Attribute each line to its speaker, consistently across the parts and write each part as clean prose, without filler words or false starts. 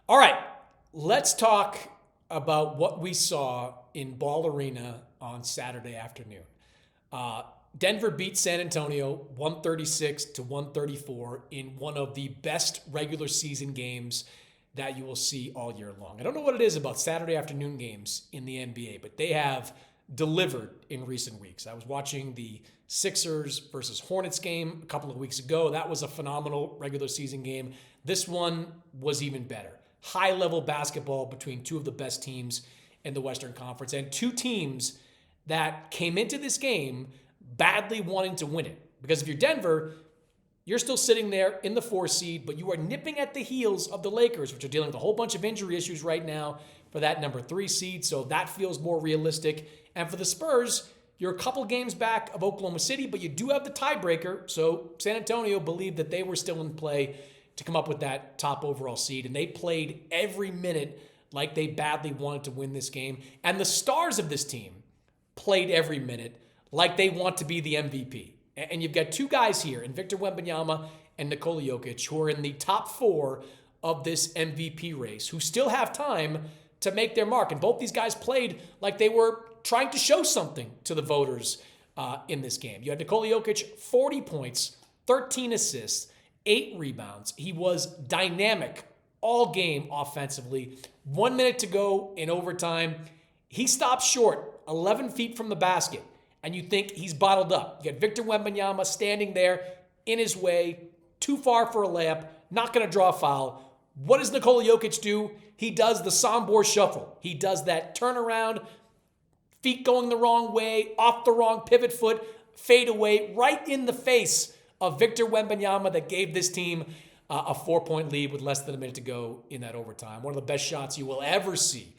Speaker 1: All right, let's talk about what we saw in Ball Arena on Saturday afternoon. Denver beat San Antonio 136 to 134 in one of the best regular season games that you will see all year long. I don't know what it is about Saturday afternoon games in the NBA, but they have delivered in recent weeks. I was watching the Sixers versus Hornets game a couple of weeks ago. That was a phenomenal regular season game. This one was even better. High-level basketball between two of the best teams in the Western Conference and two teams that came into this game badly wanting to win it. Because if you're Denver, you're still sitting there in the 4 seed, but you are nipping at the heels of the Lakers, which are dealing with a whole bunch of injury issues right now for that number 3 seed, so that feels more realistic. And for the Spurs, you're a couple games back of Oklahoma City, but you do have the tiebreaker, so San Antonio believed that they were still in play to come up with that top overall seed, and they played every minute like they badly wanted to win this game. And the stars of this team played every minute like they want to be the MVP. And you've got two guys here, in Victor Wembanyama and Nikola Jokic, who are in the top 4 of this MVP race, who still have time to make their mark. And both these guys played like they were trying to show something to the voters in this game. You had Nikola Jokic, 40 points, 13 assists, 8 rebounds. He was dynamic all game offensively. 1 minute to go in overtime. He stopped short, 11 feet from the basket. And you think he's bottled up. You got Victor Wembanyama standing there in his way, too far for a layup, not going to draw a foul. What does Nikola Jokic do? He does the Sombor shuffle. He does that turnaround, feet going the wrong way, off the wrong pivot foot, fade away, right in the face of Victor Wembanyama that gave this team a 4-point lead with less than a minute to go in that overtime. One of the best shots you will ever see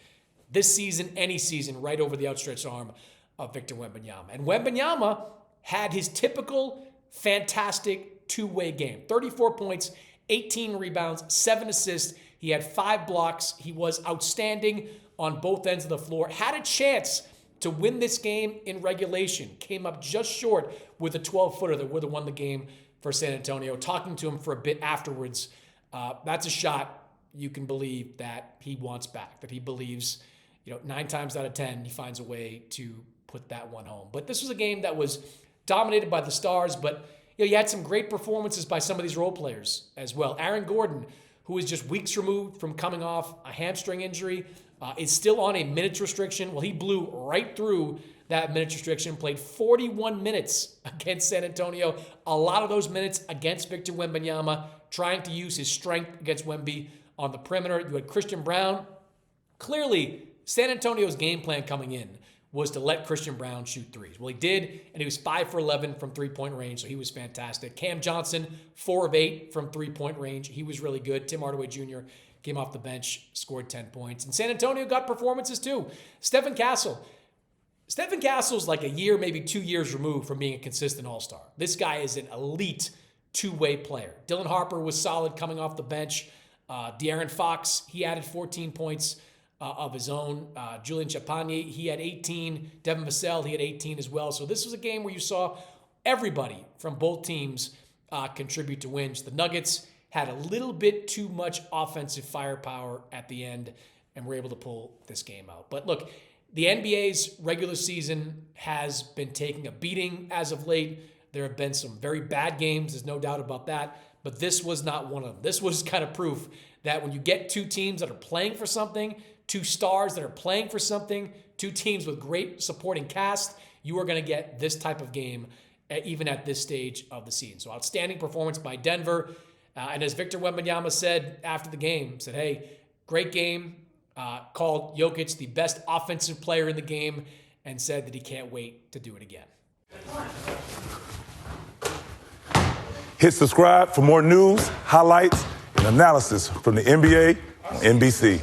Speaker 1: this season, any season, right over the outstretched arm of Victor Wembanyama. And Wembanyama had his typical fantastic two-way game. 34 points, 18 rebounds, 7 assists. He had 5 blocks. He was outstanding on both ends of the floor. Had a chance to win this game in regulation. Came up just short with a 12-footer that would have won the game for San Antonio. Talking to him for a bit afterwards, that's a shot you can believe that he wants back, that he believes, 9 times out of 10, he finds a way to put that one home. But this was a game that was dominated by the stars, but you had some great performances by some of these role players as well. Aaron Gordon, who is just weeks removed from coming off a hamstring injury, is still on a minutes restriction. Well, he blew right through that minutes restriction, played 41 minutes against San Antonio. A lot of those minutes against Victor Wembanyama, trying to use his strength against Wemby on the perimeter. You had Christian Brown. Clearly, San Antonio's game plan coming in was to let Christian Brown shoot threes. Well, he did, and he was 5 for 11 from three-point range, so he was fantastic. Cam Johnson, 4 of 8 from three-point range. He was really good. Tim Hardaway Jr. came off the bench, scored 10 points. And San Antonio got performances too. Stephen Castle's like a year, maybe 2 years removed from being a consistent all-star. This guy is an elite two-way player. Dylan Harper was solid coming off the bench. De'Aaron Fox, he added 14 points of his own. Julian Champagnie, he had 18. Devin Vassell, he had 18 as well. So this was a game where you saw everybody from both teams contribute to wins. The Nuggets had a little bit too much offensive firepower at the end and were able to pull this game out. But look, the NBA's regular season has been taking a beating as of late. There have been some very bad games, there's no doubt about that, but this was not one of them. This was kind of proof that when you get two teams that are playing for something, two stars that are playing for something, two teams with great supporting cast, you are going to get this type of game even at this stage of the season. So outstanding performance by Denver. And as Victor Wembanyama said after the game, said, hey, great game, called Jokic the best offensive player in the game, and said that he can't wait to do it again.
Speaker 2: Hit subscribe for more news, highlights, and analysis from the NBA on NBC.